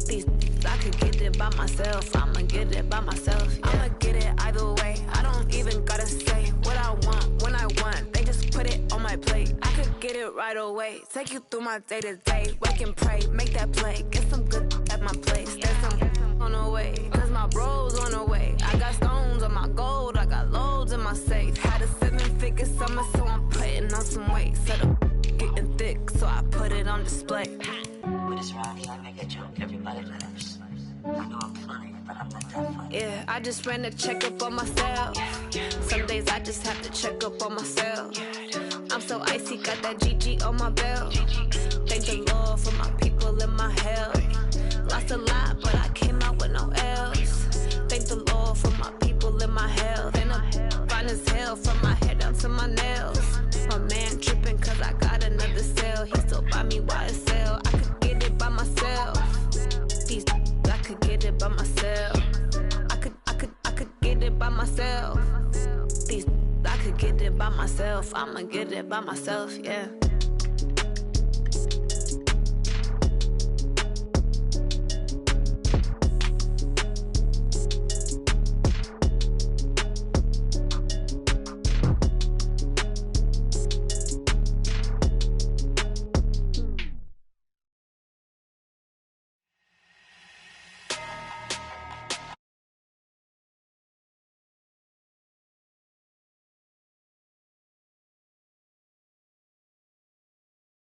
These I could get it by myself. I'ma get it by myself. Yeah. I'ma get it either way. I don't even gotta say what I want when I want. They just put it on my plate. I could get it right away. Take you through my day to day. Wake and pray, make that play. Get some good at my place. There's some on the way. Cause my bro's on the way. I got stones on my gold. I got loads in my safe. Had a 7-figure summer, so I'm putting on some weight. Set up getting thick, so I put it on display. With this round here, I make a joke. Everybody laughs. I know I'm funny, but I'm not that funny. Yeah, I just ran a checkup on myself. Some days I just have to check up on myself. I'm so icy, got that GG on my belt. Thank the Lord for my people in my health. Lost a lot, but I came out with no L's. Thank the Lord for my people in my health. And I'm fine as hell from my head down to my nails. My man tripping cause I got another cell. He still buy me YSL. I could get it by myself. These I could get it by myself. I could get it by myself. These I could get it by myself. I'ma get it by myself, yeah.